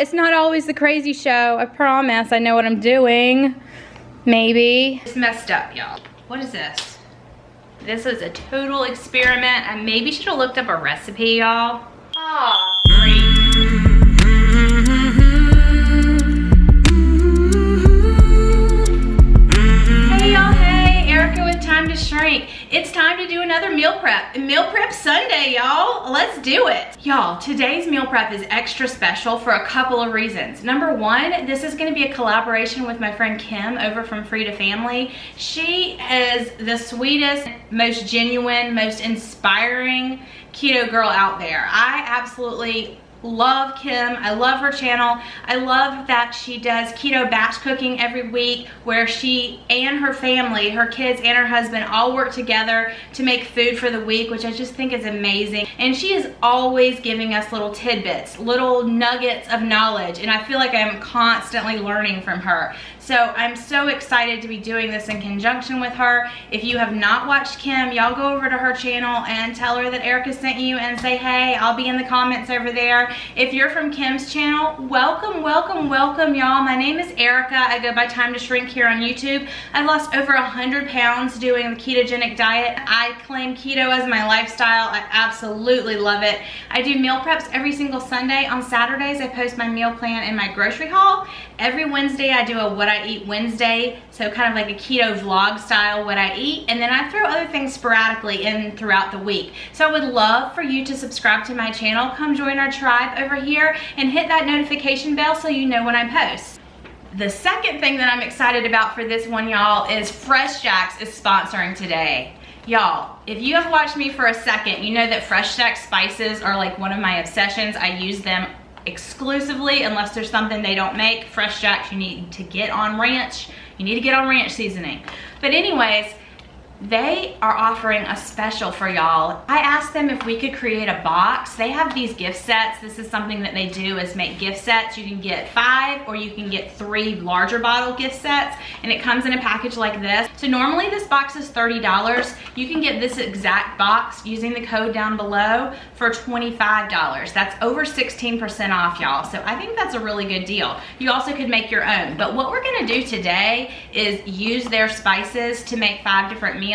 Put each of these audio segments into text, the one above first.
It's not always the crazy show. I promise. I know what I'm doing. Maybe. It's messed up, y'all. What is this? This is a total experiment. I maybe should have looked up a recipe, y'all. Oh, great. TimetoShrink. It's time to do another meal prep. Meal prep Sunday, y'all. Let's do it. Y'all, today's meal prep is extra special for a couple of reasons. Number one, this is gonna be a collaboration with my friend Kim over from Keto Family. She is the sweetest, most genuine, most inspiring keto girl out there. I absolutely love Kim. I love her channel. I love that she does keto batch cooking every week where she and her family, her kids and her husband all work together to make food for the week, which I just think is amazing. And she is always giving us little tidbits, little nuggets of knowledge, and I feel like I'm constantly learning from her. So I'm so excited to be doing this in conjunction with her. If you have not watched Kim, y'all go over to her channel and tell her that Erica sent you and say, hey, I'll be in the comments over there. If you're from Kim's channel, welcome, welcome, welcome, y'all. My name is Erica. I go by TimetoShrink here on YouTube. I've lost over 100 pounds doing the ketogenic diet. I claim keto as my lifestyle. I absolutely love it. I do meal preps every single Sunday. On Saturdays, I post my meal plan and my grocery haul. Every Wednesday, I do a What I Eat Wednesday, so kind of like a keto vlog style what I eat, and then I throw other things sporadically in throughout the week. So I would love for you to subscribe to my channel, come join our tribe over here, and hit that notification bell so you know when I post. The second thing that I'm excited about for this one, y'all, is Fresh Jack's is sponsoring today. Y'all, if you have watched me for a second, you know that Fresh Jack spices are like one of my obsessions. I use them exclusively unless there's something they don't make. Fresh Jack's, you need to get on ranch. You need to get on ranch seasoning. But anyways, they are offering a special for y'all. I asked them if we could create a box. They have these gift sets. This is something that they do, is make gift sets. You can get 5 or you can get 3 larger bottle gift sets, and it comes in a package like this. So normally this box is $30. You can get this exact box using the code down below for $25. That's over 16% off, y'all. So I think that's a really good deal. You also could make your own. But what we're gonna do today is use their spices to make 5 different meals.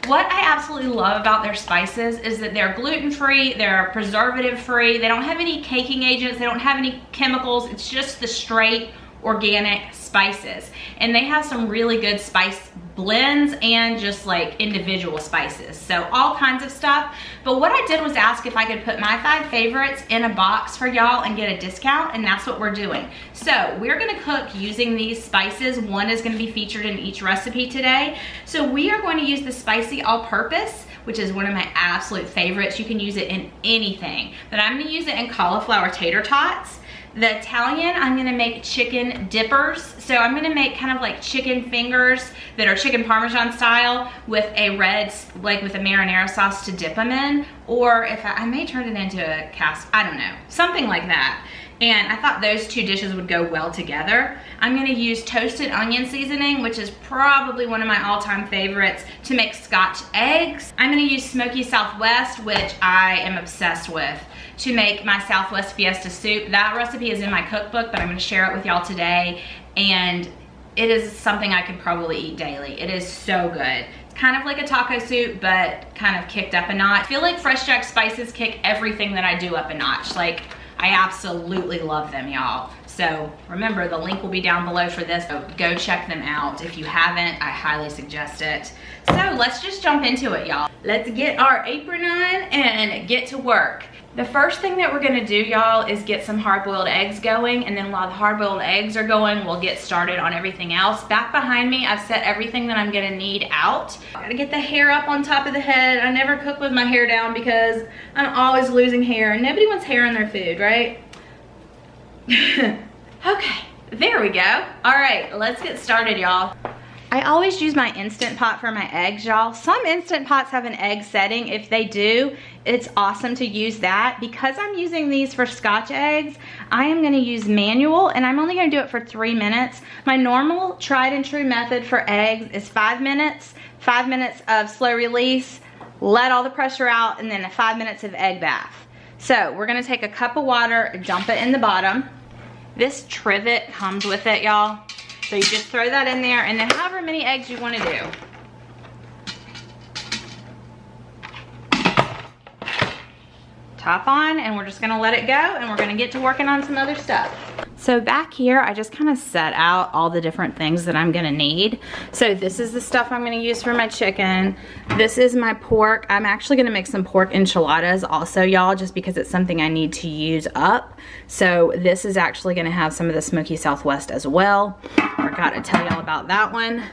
What I absolutely love about their spices is that they're gluten-free, they're preservative-free, they don't have any caking agents, they don't have any chemicals. It's just the straight organic spices. And they have some really good spice blends and just like individual spices. So all kinds of stuff. But what I did was ask if I could put my 5 favorites in a box for y'all and get a discount, and that's what we're doing. So we're gonna cook using these spices. One is gonna be featured in each recipe today. So we are going to use the spicy all-purpose, which is one of my absolute favorites. You can use it in anything, but I'm gonna use it in cauliflower tater tots. The Italian, I'm gonna make chicken dippers. So I'm gonna make kind of like chicken fingers that are chicken Parmesan style with a red, like with a marinara sauce to dip them in. Or if I may turn it into a I don't know, something like that. And I thought those 2 dishes would go well together. I'm gonna use toasted onion seasoning, which is probably one of my all-time favorites, to make Scotch eggs. I'm gonna use Smoky Southwest, which I am obsessed with, to make my Southwest Fiesta soup. That recipe is in my cookbook, but I'm gonna share it with y'all today. And it is something I could probably eat daily. It is so good. It's kind of like a taco soup, but kind of kicked up a notch. I feel like Fresh Jack spices kick everything that I do up a notch. Like, I absolutely love them, y'all. So remember, the link will be down below for this. So go check them out. If you haven't, I highly suggest it. So let's just jump into it, y'all. Let's get our apron on and get to work. The first thing that we're gonna do, y'all, is get some hard-boiled eggs going, and then while the hard-boiled eggs are going, we'll get started on everything else. Back behind me, I've set everything that I'm gonna need out. Gotta get the hair up on top of the head. I never cook with my hair down because I'm always losing hair, and nobody wants hair in their food, right? Okay, there we go. All right, let's get started, y'all. I always use my Instant Pot for my eggs, y'all. Some Instant Pots have an egg setting. If they do, it's awesome to use that. Because I'm using these for Scotch eggs, I am gonna use manual, and I'm only gonna do it for 3 minutes. My normal tried and true method for eggs is 5 minutes, 5 minutes of slow release, let all the pressure out, and then 5 minutes of egg bath. So we're gonna take a cup of water, dump it in the bottom, This trivet comes with it, y'all. So you just throw that in there, and then however many eggs you want to do. Top on, and we're just gonna let it go, and we're gonna get to working on some other stuff. So back here, I just kind of set out all the different things that I'm gonna need. So this is the stuff I'm gonna use for my chicken. This is my pork. I'm actually gonna make some pork enchiladas also, y'all, just because it's something I need to use up. So this is actually gonna have some of the Smoky Southwest as well. Forgot to tell y'all about that one.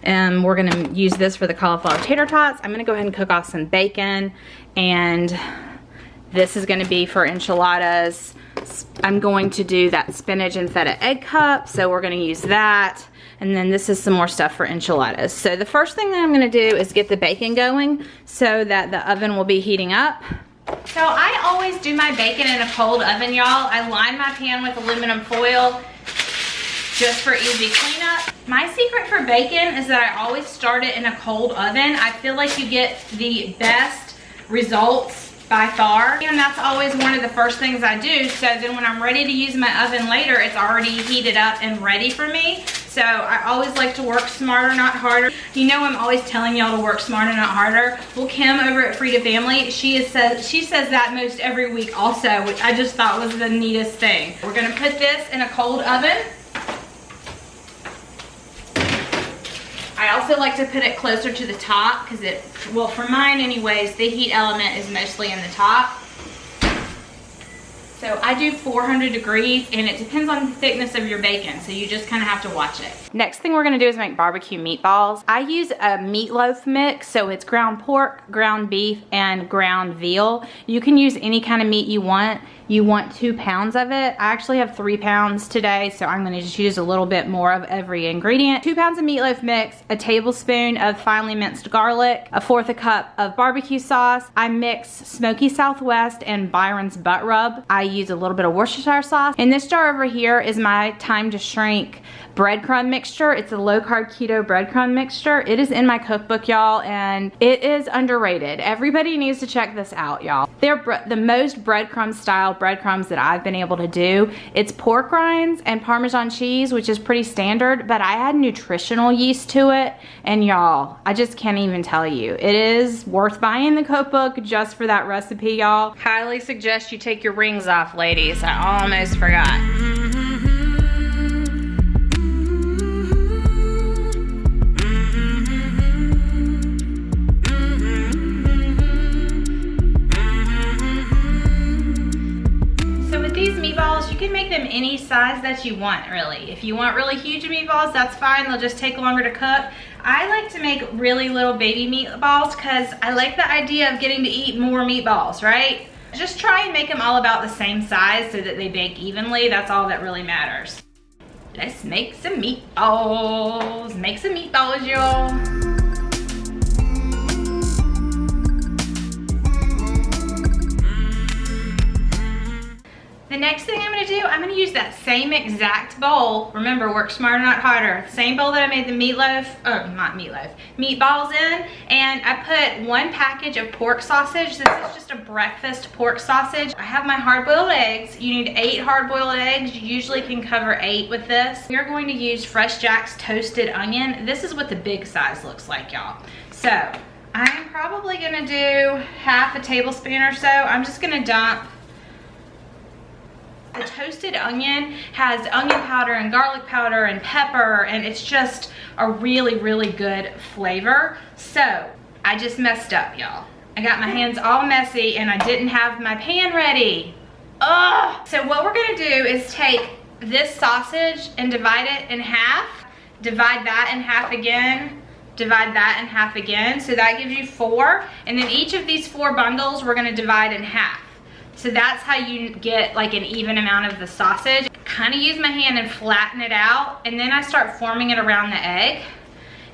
And we're gonna use this for the cauliflower tater tots. I'm gonna go ahead and cook off some bacon, and this is gonna be for enchiladas. I'm going to do that spinach and feta egg cup, so we're gonna use that. And then this is some more stuff for enchiladas. So the first thing that I'm gonna do is get the bacon going so that the oven will be heating up. So I always do my bacon in a cold oven, y'all. I line my pan with aluminum foil just for easy cleanup. My secret for bacon is that I always start it in a cold oven. I feel like you get the best results by far, and that's always one of the first things I do. So then when I'm ready to use my oven later, it's already heated up and ready for me. So I always like to work smarter, not harder. You know, I'm always telling y'all to work smarter, not harder. Well, Kim over at Free to Family, she says that most every week also, which I just thought was the neatest thing. We're gonna put this in a cold oven. I also like to put it closer to the top because well, for mine anyways, the heat element is mostly in the top. So I do 400 degrees, and it depends on the thickness of your bacon, so you just kind of have to watch it. Next thing we're gonna do is make barbecue meatballs. I use a meatloaf mix, so it's ground pork, ground beef, and ground veal. You can use any kind of meat you want. You want 2 pounds of it. I actually have 3 pounds today, so I'm gonna just use a little bit more of every ingredient. 2 pounds of meatloaf mix, a tablespoon of finely minced garlic, 1/4 cup of barbecue sauce. I mix Smoky Southwest and Byron's butt rub. I use a little bit of Worcestershire sauce. In this jar over here is my TimetoShrink breadcrumb mixture. It's a low carb keto breadcrumb mixture. It is in my cookbook, y'all, and it is underrated. Everybody needs to check this out, y'all. They're the most breadcrumb style breadcrumbs that I've been able to do. It's pork rinds and Parmesan cheese, which is pretty standard, but I add nutritional yeast to it, and y'all, I just can't even tell you. It is worth buying the cookbook just for that recipe, y'all. Highly suggest you take your rings off, ladies. I almost forgot. You can make them any size that you want, really. If you want really huge meatballs, that's fine. They'll just take longer to cook. I like to make really little baby meatballs because I like the idea of getting to eat more meatballs, right? Just try and make them all about the same size so that they bake evenly. That's all that really matters. Let's make some meatballs. Make some meatballs, y'all. The next thing I'm gonna do, I'm gonna use that same exact bowl. Remember, work smarter, not harder. Same bowl that I made the meatballs in. And I put 1 package of pork sausage. This is just a breakfast pork sausage. I have my hard-boiled eggs. You need 8 hard-boiled eggs. You usually can cover 8 with this. We're going to use Fresh Jack's toasted onion. This is what the big size looks like, y'all. So I'm probably gonna do 1/2 tablespoon or so. I'm just gonna dump. The toasted onion has onion powder and garlic powder and pepper, and it's just a really, really good flavor. So I just messed up, y'all. I got my hands all messy and I didn't have my pan ready. Ugh! So what we're gonna do is take this sausage and divide it in half, divide that in half again, divide that in half again. So that gives you 4. And then each of these 4 bundles we're gonna divide in half. So that's how you get like an even amount of the sausage. Kind of use my hand and flatten it out, and then I start forming it around the egg.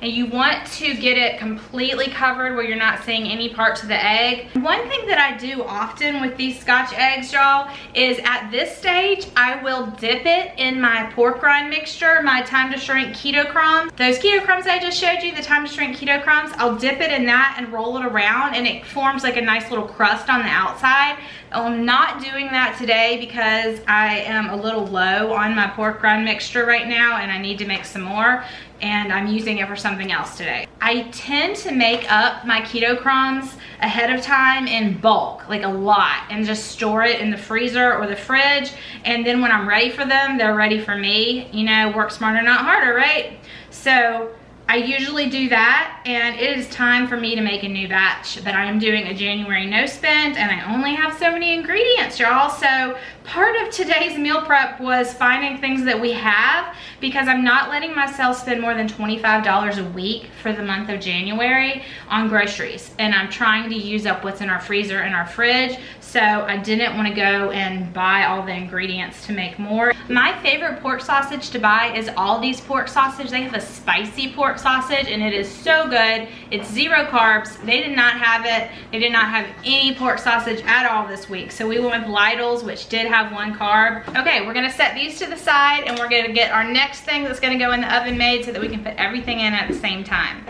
and you want to get it completely covered where you're not seeing any parts of the egg. One thing that I do often with these Scotch eggs, y'all, is at this stage, I will dip it in my pork rind mixture, my TimetoShrink keto crumbs. Those keto crumbs I just showed you, the TimetoShrink keto crumbs, I'll dip it in that and roll it around, and it forms like a nice little crust on the outside. I'm not doing that today because I am a little low on my pork rind mixture right now and I need to make some more, and I'm using it for something else today. I tend to make up my keto crumbs ahead of time in bulk, like a lot, and just store it in the freezer or the fridge, and then when I'm ready for them, they're ready for me. You know, work smarter, not harder, right? So I usually do that, and it is time for me to make a new batch, but I am doing a January no spend, and I only have so many ingredients, y'all. So part of today's meal prep was finding things that we have, because I'm not letting myself spend more than $25 a week for the month of January on groceries, and I'm trying to use up what's in our freezer and our fridge. So I didn't want to go and buy all the ingredients to make more. My favorite pork sausage to buy is Aldi's pork sausage. They have a spicy pork sausage, and it is so good. It's 0 carbs. They did not have it. They did not have any pork sausage at all this week. So we went with Lidl's, which did have 1 carb. Okay, we're gonna set these to the side, and we're gonna get our next thing that's gonna go in the oven made so that we can put everything in at the same time.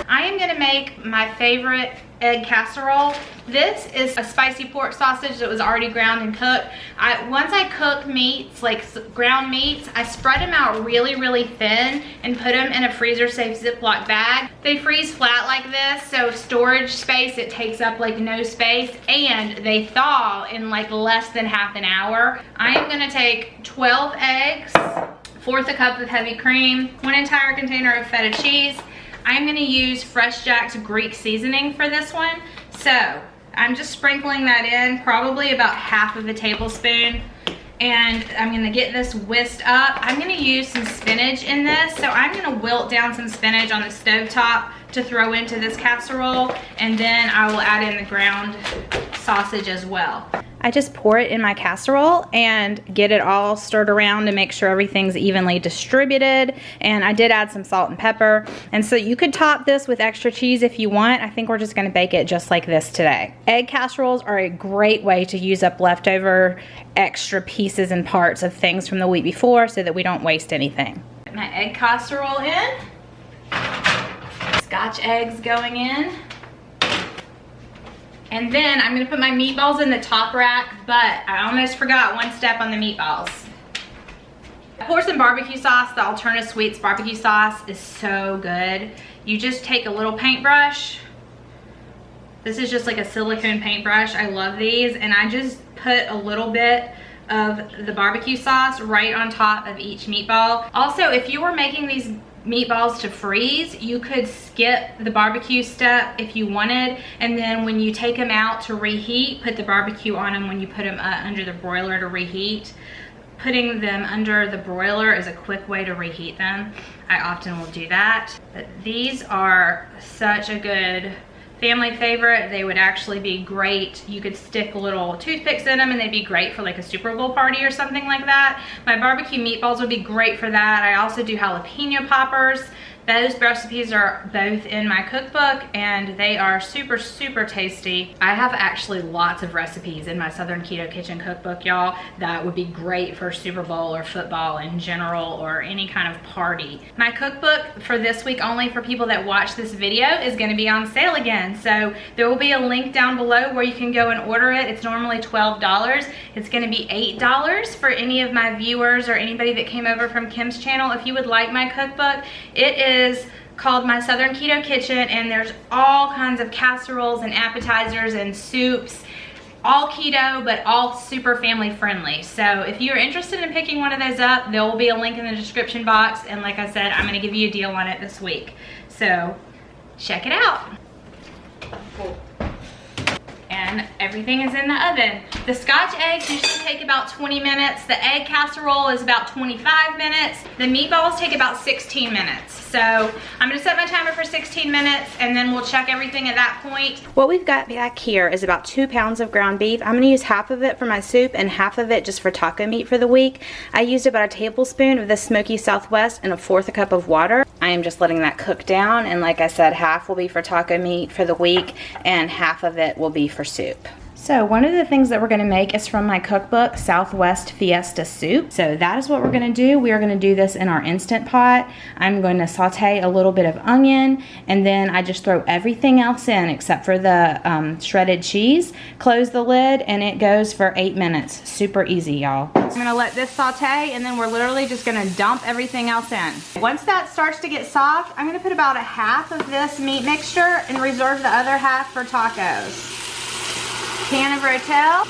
I am gonna make my favorite egg casserole. This is a spicy pork sausage that was already ground and cooked. Once I cook meats, like ground meats, I spread them out really, really thin and put them in a freezer-safe Ziploc bag. They freeze flat like this, so storage space, it takes up like no space, and they thaw in like less than half an hour. I am gonna take 12 eggs, 1/4 a cup of heavy cream, 1 entire container of feta cheese. I'm gonna use Fresh Jack's Greek seasoning for this one. So I'm just sprinkling that in, probably about 1/2 of a tablespoon. And I'm gonna get this whisked up. I'm gonna use some spinach in this. So I'm gonna wilt down some spinach on the stovetop to throw into this casserole. And then I will add in the ground sausage as well. I just pour it in my casserole and get it all stirred around to make sure everything's evenly distributed. And I did add some salt and pepper. And so you could top this with extra cheese if you want. I think we're just gonna bake it just like this today. Egg casseroles are a great way to use up leftover extra pieces and parts of things from the week before so that we don't waste anything. Put my egg casserole in. Scotch eggs going in. And then I'm gonna put my meatballs in the top rack, but I almost forgot one step on the meatballs. I pour some barbecue sauce. The Alterna Sweets barbecue sauce is so good. You just take a little paintbrush. This is just like a silicone paintbrush. I love these. And I just put a little bit of the barbecue sauce right on top of each meatball. Also, if you were making these meatballs to freeze, you could skip the barbecue step if you wanted, and then when you take them out to reheat, put the barbecue on them when you put them under the broiler to reheat. Putting them under the broiler is a quick way to reheat them. I often will do that. But these are such a good family favorite. They would actually be great. You could stick little toothpicks in them and they'd be great for like a Super Bowl party or something like that. My barbecue meatballs would be great for that. I also do jalapeno poppers. Those recipes are both in my cookbook and they are super, super tasty. I have actually lots of recipes in my Southern Keto Kitchen cookbook, y'all, that would be great for Super Bowl or football in general or any kind of party. My cookbook for this week only for people that watch this video is gonna be on sale again. So there will be a link down below where you can go and order it. It's normally $12. It's gonna be $8 for any of my viewers or anybody that came over from Kim's channel. If you would like my cookbook, it is called My Southern Keto Kitchen, and there's all kinds of casseroles and appetizers and soups, all keto, but all super family friendly. So if you're interested in picking one of those up, there will be a link in the description box. And like I said, I'm gonna give you a deal on it this week. So check it out. Cool. and everything is in the oven. The Scotch eggs usually take about 20 minutes. The egg casserole is about 25 minutes. The meatballs take about 16 minutes. So I'm gonna set my timer for 16 minutes and then we'll check everything at that point. What we've got back here is about 2 pounds of ground beef. I'm gonna use half of it for my soup and half of it just for taco meat for the week. I used about a tablespoon of the Smoky Southwest and 1/4 cup of water. I am just letting that cook down, and like I said, half will be for taco meat for the week and half of it will be for soup. So one of the things that we're gonna make is from my cookbook, Southwest Fiesta Soup. So that is what we're gonna do. We are gonna do this in our Instant Pot. I'm going to saute a little bit of onion, and then I just throw everything else in except for the shredded cheese. Close the lid, and it goes for 8 minutes. Super easy, y'all. I'm gonna let this saute, and then we're literally just gonna dump everything else in. Once that starts to get soft, I'm gonna put about a half of this meat mixture and reserve the other half for tacos. Can of Rotel,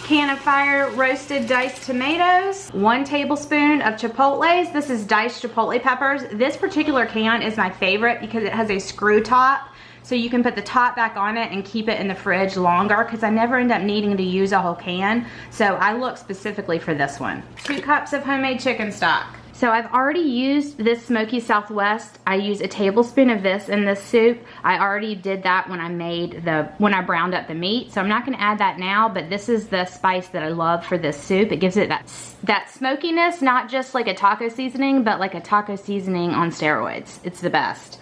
can of fire roasted diced tomatoes, 1 tablespoon of chipotles. This is diced chipotle peppers. This particular can is my favorite because it has a screw top, so you can put the top back on it and keep it in the fridge longer, because I never end up needing to use a whole can, so I look specifically for this one. 2 cups of homemade chicken stock. So I've already used this Smoky Southwest. I use a tablespoon of this in this soup. I already did that when I browned up the meat. So I'm not gonna add that now, but this is the spice that I love for this soup. It gives it that smokiness, not just like a taco seasoning, but like a taco seasoning on steroids. It's the best.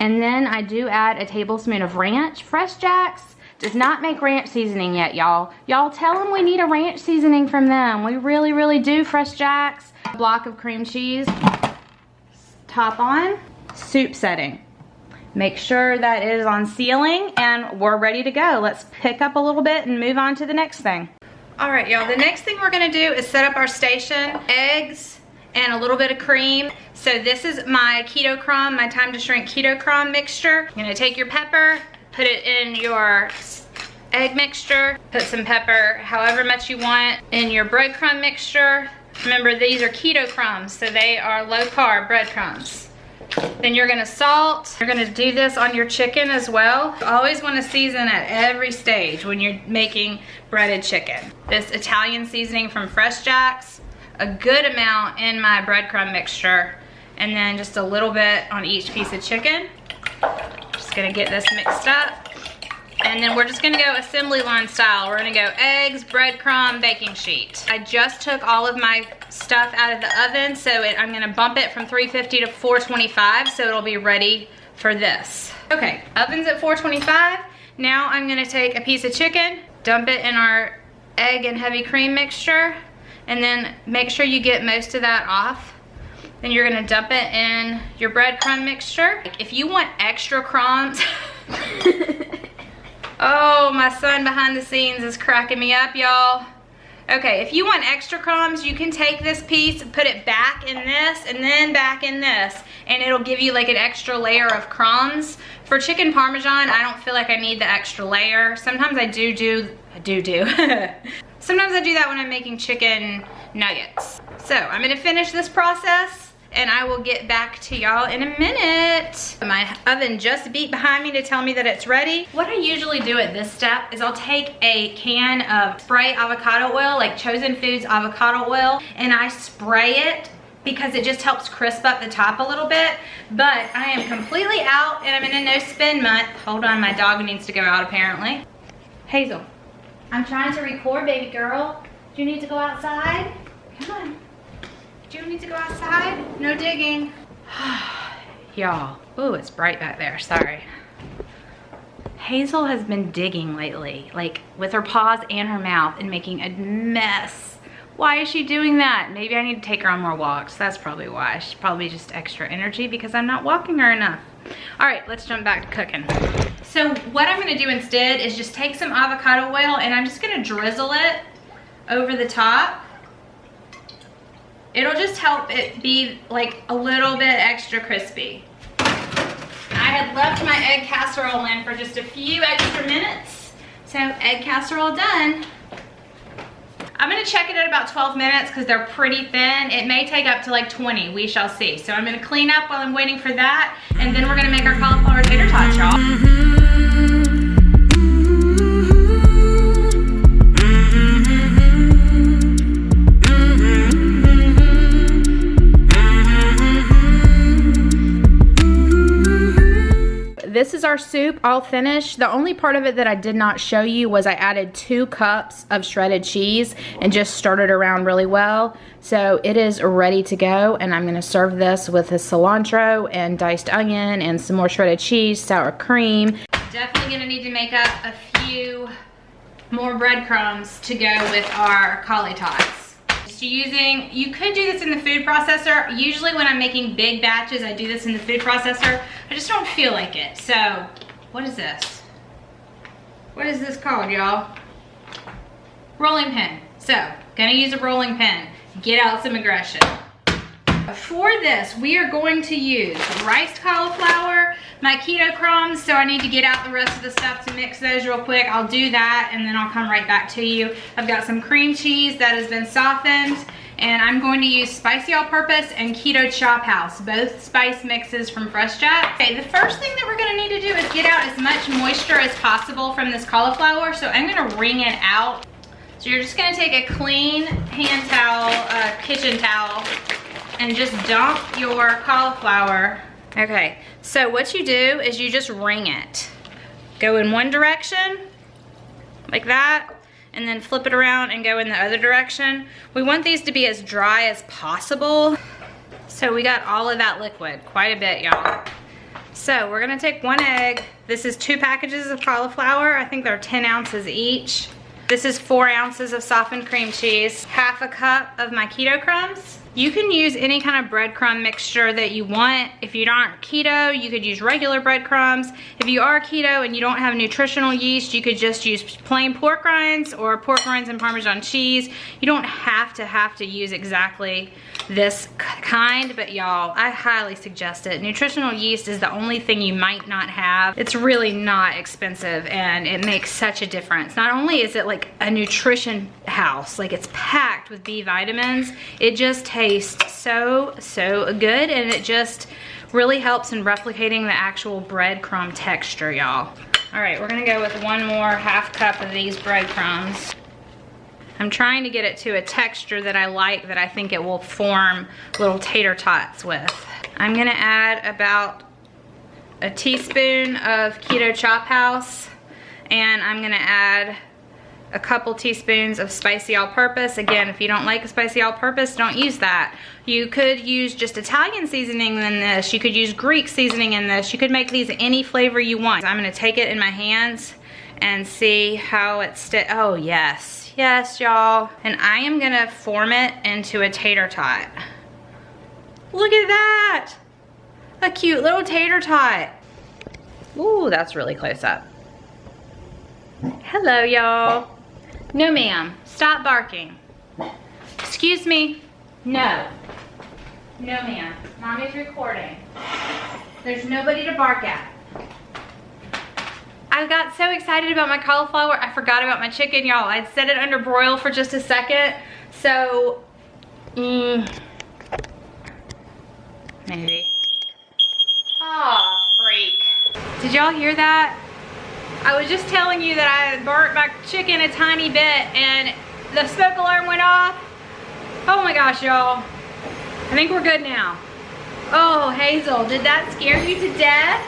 And then I do add a tablespoon of ranch. Fresh Jack's does not make ranch seasoning yet, y'all. Y'all tell them we need a ranch seasoning from them. We really, really do, Fresh Jack's. A block of cream cheese. Top on. Soup setting. Make sure that it is on sealing, and we're ready to go. Let's pick up a little bit and move on to the next thing. All right, y'all, the next thing we're gonna do is set up our station. Eggs and a little bit of cream. So this is my keto crumb, my TimetoShrink keto crumb mixture. You're gonna take your pepper, put it in your egg mixture, put some pepper, however much you want, in your breadcrumb mixture. Remember, these are keto crumbs, so they are low carb breadcrumbs. Then you're gonna salt. You're gonna do this on your chicken as well. You always wanna season at every stage when you're making breaded chicken. This Italian seasoning from Fresh Jack's, a good amount in my breadcrumb mixture, and then just a little bit on each piece of chicken. Just gonna get this mixed up. And then we're just gonna go assembly line style. We're gonna go eggs, breadcrumb, baking sheet. I just took all of my stuff out of the oven, so I'm gonna bump it from 350 to 425, so it'll be ready for this. Okay, oven's at 425. Now I'm gonna take a piece of chicken, dump it in our egg and heavy cream mixture, and then make sure you get most of that off. Then you're gonna dump it in your breadcrumb mixture. If you want extra crumbs, oh, my son behind the scenes is cracking me up, y'all. Okay, if you want extra crumbs, you can take this piece and put it back in this and then back in this, and it'll give you like an extra layer of crumbs. For chicken Parmesan, I don't feel like I need the extra layer. Sometimes I do. Sometimes I do that when I'm making chicken nuggets. So I'm gonna finish this process, and I will get back to y'all in a minute. My oven just beat behind me to tell me that it's ready. What I usually do at this step is I'll take a can of spray avocado oil, like Chosen Foods avocado oil, and I spray it because it just helps crisp up the top a little bit. But I am completely out, and I'm in a no spin month. Hold on, my dog needs to go out apparently. Hazel, I'm trying to record, baby girl. Do you need to go outside? Come on. Do you need to go outside? No digging. Y'all, ooh, it's bright back there, sorry. Hazel has been digging lately, like with her paws and her mouth, and making a mess. Why is she doing that? Maybe I need to take her on more walks. That's probably why. She's probably just extra energy because I'm not walking her enough. All right, let's jump back to cooking. So what I'm gonna do instead is just take some avocado oil, and I'm just gonna drizzle it over the top. It'll just help it be like a little bit extra crispy. I had left my egg casserole in for just a few extra minutes. So egg casserole done. I'm gonna check it at about 12 minutes because they're pretty thin. It may take up to like 20, we shall see. So I'm gonna clean up while I'm waiting for that, and then we're gonna make our cauliflower tater tots, y'all. our soup all finished. The only part of it that I did not show you was I added 2 cups of shredded cheese and just stirred it around really well. So it is ready to go, and I'm gonna serve this with a cilantro and diced onion and some more shredded cheese, sour cream. Definitely gonna need to make up a few more breadcrumbs to go with our cauli tots. Just using, you could do this in the food processor. Usually when I'm making big batches, I do this in the food processor. I just don't feel like it. So, what is this? What is this called, y'all? Rolling pin. So, gonna use a rolling pin. Get out some aggression. For this, we are going to use riced cauliflower, my keto crumbs, so I need to get out the rest of the stuff to mix those real quick. I'll do that and then I'll come right back to you. I've got some cream cheese that has been softened, and I'm going to use spicy all-purpose and keto Chophouse, both spice mixes from Fresh Jack. Okay, the first thing that we're gonna need to do is get out as much moisture as possible from this cauliflower, so I'm gonna wring it out. So you're just gonna take a clean hand towel, kitchen towel, and just dump your cauliflower. Okay, so what you do is you just wring it. Go in one direction, like that, and then flip it around and go in the other direction. We want these to be as dry as possible. So we got all of that liquid, quite a bit, y'all. So we're gonna take 1 egg. This is 2 packages of cauliflower. I think they're 10 ounces each. This is 4 ounces of softened cream cheese, half a cup of my keto crumbs. You can use any kind of breadcrumb mixture that you want. If you aren't keto, you could use regular breadcrumbs. If you are keto and you don't have nutritional yeast, you could just use plain pork rinds or pork rinds and Parmesan cheese. You don't have to use exactly this kind, but y'all, I highly suggest it. Nutritional yeast is the only thing you might not have. It's really not expensive, and it makes such a difference. Not only is it like a nutrition house, like it's packed with B vitamins, it just tastes so good, and it just really helps in replicating the actual breadcrumb texture, y'all. All right, we're gonna go with 1 more half cup of these breadcrumbs. I'm trying to get it to a texture that I like, that I think it will form little tater tots with. I'm gonna add about a teaspoon of keto Chophouse, and I'm gonna add a couple teaspoons of spicy all-purpose. Again, if you don't like a spicy all-purpose, don't use that. You could use just Italian seasoning in this. You could use Greek seasoning in this. You could make these any flavor you want. I'm gonna take it in my hands and see how it oh yes. Yes, y'all. And I am gonna form it into a tater tot. Look at that! A cute little tater tot. Ooh, that's really close up. Hello, y'all. No, ma'am. Stop barking. Excuse me. No. No, ma'am. Mommy's recording. There's nobody to bark at. I got so excited about my cauliflower, I forgot about my chicken, y'all. I'd set it under broil for just a second. So, maybe. Oh, freak. Did y'all hear that? I was just telling you that I burnt my chicken a tiny bit and the smoke alarm went off. Oh my gosh, y'all. I think we're good now. Oh, Hazel, did that scare you to death?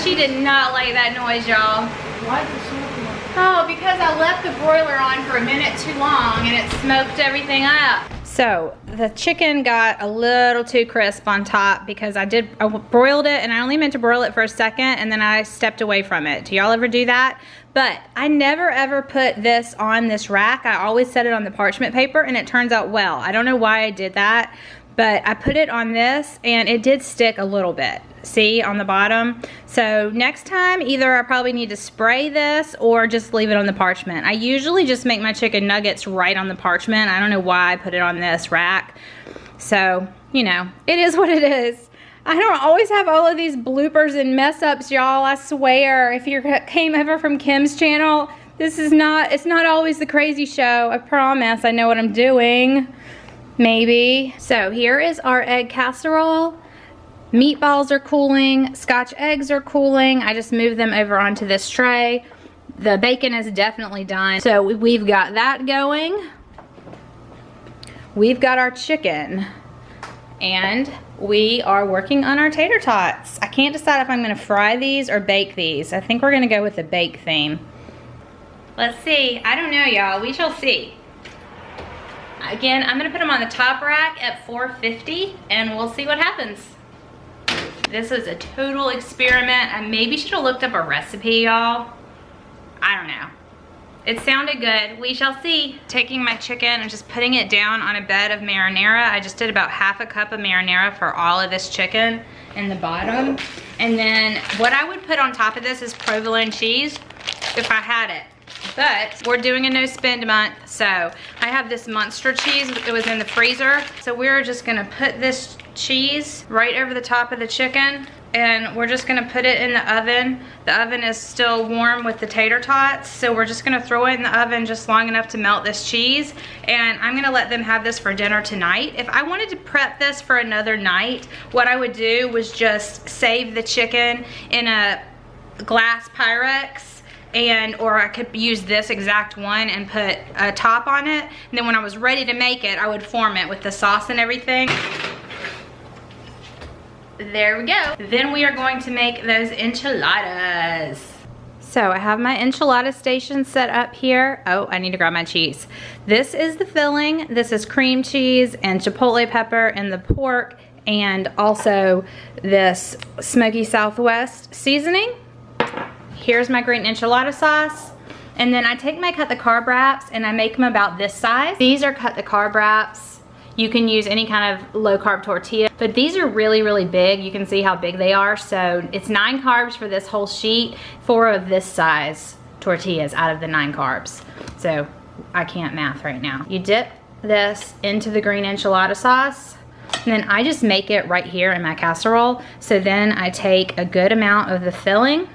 She did not like that noise, y'all. Why is it smoking? Oh, because I left the broiler on for a minute too long and it smoked everything up. So the chicken got a little too crisp on top because I broiled it, and I only meant to broil it for a second and then I stepped away from it. Do y'all ever do that? But I never ever put this on this rack. I always set it on the parchment paper, and it turns out well. I don't know why I did that, but I put it on this and it did stick a little bit. See, on the bottom. So next time, either I probably need to spray this or just leave it on the parchment. I usually just make my chicken nuggets right on the parchment. I don't know why I put it on this rack. So, you know, it is what it is. I don't always have all of these bloopers and mess ups, y'all. I swear, if you came over from Kim's channel, it's not always the crazy show. I promise I know what I'm doing. Maybe. So here is our egg casserole. Meatballs are cooling, Scotch eggs are cooling. I just moved them over onto this tray. The bacon is definitely done. So we've got that going. We've got our chicken. And we are working on our tater tots. I can't decide if I'm gonna fry these or bake these. I think we're gonna go with the bake theme. Let's see, I don't know y'all, we shall see. Again, I'm gonna put them on the top rack at 450 and we'll see what happens. This is a total experiment. I maybe should have looked up a recipe, y'all. I don't know. It sounded good, we shall see. Taking my chicken and just putting it down on a bed of marinara. I just did about half a cup of marinara for all of this chicken in the bottom. And then what I would put on top of this is provolone cheese if I had it. But we're doing a no spend month, so I have this monster cheese. It was in the freezer. So we're just gonna put this cheese right over the top of the chicken and we're just gonna put it in the oven. The oven is still warm with the tater tots, so we're just gonna throw it in the oven just long enough to melt this cheese, and I'm gonna let them have this for dinner tonight. If I wanted to prep this for another night, what I would do was just save the chicken in a glass Pyrex, or I could use this exact one and put a top on it, and then when I was ready to make it, I would form it with the sauce and everything. There we go. Then we are going to make those enchiladas. So I have my enchilada station set up here. Oh, I need to grab my cheese. This is the filling. This is cream cheese and chipotle pepper and the pork, and also this Smoky Southwest seasoning. Here's my green enchilada sauce. And then I take my cut the carb wraps and I make them about this size. These are cut the carb wraps. You can use any kind of low carb tortilla, but these are really, really big. You can see how big they are. So it's 9 carbs for this whole sheet, 4 of this size tortillas out of the 9 carbs. So I can't math right now. You dip this into the green enchilada sauce, and then I just make it right here in my casserole. So then I take a good amount of the filling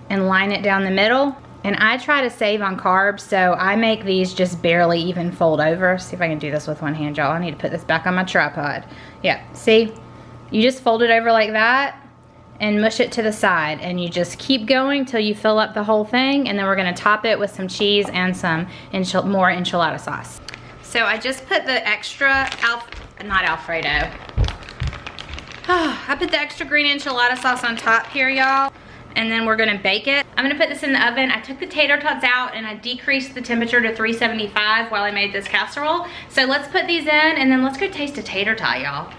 and line it down the middle. And I try to save on carbs, so I make these just barely even fold over. See if I can do this with one hand, y'all. I need to put this back on my tripod. Yeah, see? You just fold it over like that and mush it to the side, and you just keep going till you fill up the whole thing, and then we're gonna top it with some cheese and some more enchilada sauce. So I just put the extra, not Alfredo. I put the extra green enchilada sauce on top here, y'all. And then we're gonna bake it. I'm gonna put this in the oven. I took the tater tots out and I decreased the temperature to 375 while I made this casserole. So let's put these in and then let's go taste a tater tot, y'all.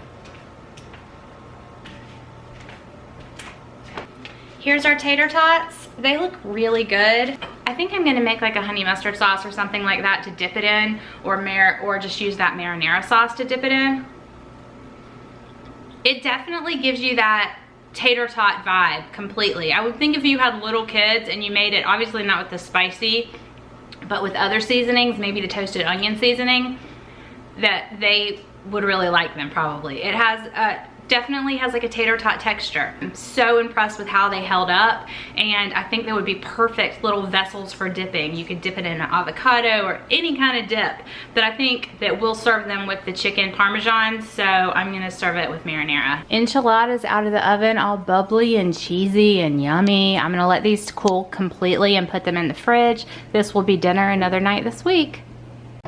Here's our tater tots. They look really good. I think I'm gonna make like a honey mustard sauce or something like that to dip it in, or just use that marinara sauce to dip it in. It definitely gives you that tater tot vibe completely. I would think if you had little kids and you made it, obviously not with the spicy, but with other seasonings, maybe the toasted onion seasoning, that they would really like them probably. It has definitely has like a tater tot texture. I'm so impressed with how they held up, and I think they would be perfect little vessels for dipping. You could dip it in an avocado or any kind of dip, but I think that we'll serve them with the chicken parmesan, so I'm gonna serve it with marinara. Enchiladas out of the oven, all bubbly and cheesy and yummy. I'm gonna let these cool completely and put them in the fridge. This will be dinner another night this week.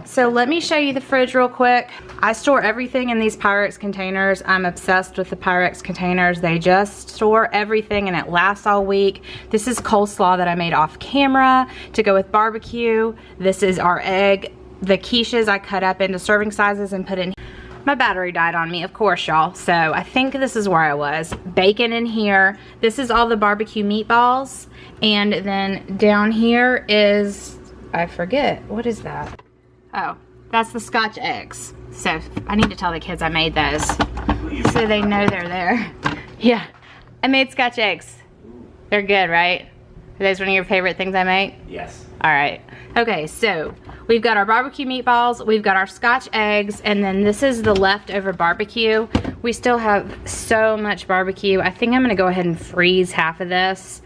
So let me show you the fridge real quick. I store everything in these Pyrex containers. I'm obsessed with the Pyrex containers. They just store everything and it lasts all week. This is coleslaw that I made off camera to go with barbecue. This is our egg. The quiches I cut up into serving sizes and put in. My battery died on me, of course, y'all. So I think this is where I was. Bacon in here. This is all the barbecue meatballs. And then down here is, I forget, what is that? Oh, that's the Scotch eggs. So I need to tell the kids I made those so they know they're there. Yeah, I made Scotch eggs. They're good, right? Are those one of your favorite things I make? Yes. All right. Okay, so we've got our barbecue meatballs, we've got our Scotch eggs, and then this is the leftover barbecue. We still have so much barbecue. I think I'm gonna go ahead and freeze half of this.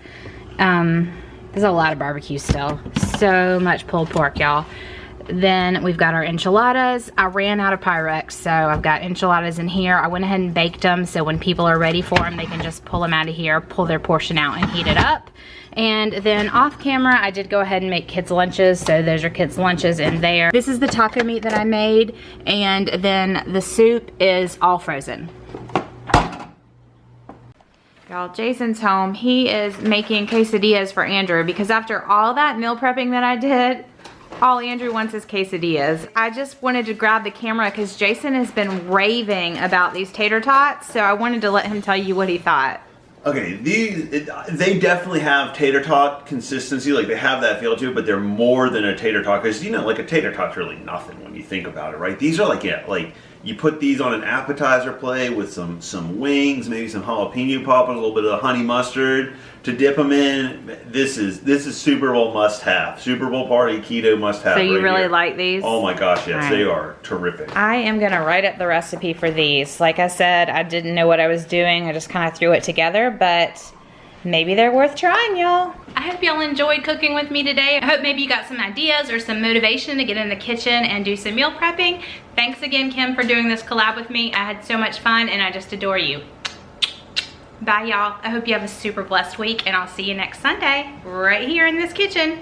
There's a lot of barbecue still. So much pulled pork, y'all. Then we've got our enchiladas. I ran out of Pyrex, so I've got enchiladas in here. I went ahead and baked them, so when people are ready for them, they can just pull them out of here, pull their portion out and heat it up. And then off camera, I did go ahead and make kids' lunches, so those are kids' lunches in there. This is the taco meat that I made, and then the soup is all frozen. Y'all, Jason's home. He is making quesadillas for Andrew because after all that meal prepping that I did, all Andrew wants is quesadillas. I just wanted to grab the camera because Jason has been raving about these tater tots, so I wanted to let him tell you what he thought. Okay, they definitely have tater tot consistency, like they have that feel to it, but they're more than a tater tot, because you know, like a tater tot's really nothing when you think about it, right? These are like, yeah, like you put these on an appetizer plate with some wings, maybe some jalapeno poppers, a little bit of honey mustard to dip them in. This is Super Bowl must have, Super Bowl party keto must have. So you right really here. like these? Oh my gosh, yes, right. They are terrific. I am gonna write up the recipe for these. Like I said, I didn't know what I was doing. I just kind of threw it together, but maybe they're worth trying, y'all. I hope y'all enjoyed cooking with me today. I hope maybe you got some ideas or some motivation to get in the kitchen and do some meal prepping. Thanks again, Kim, for doing this collab with me. I had so much fun and I just adore you. Bye, y'all. I hope you have a super blessed week, and I'll see you next Sunday right here in this kitchen.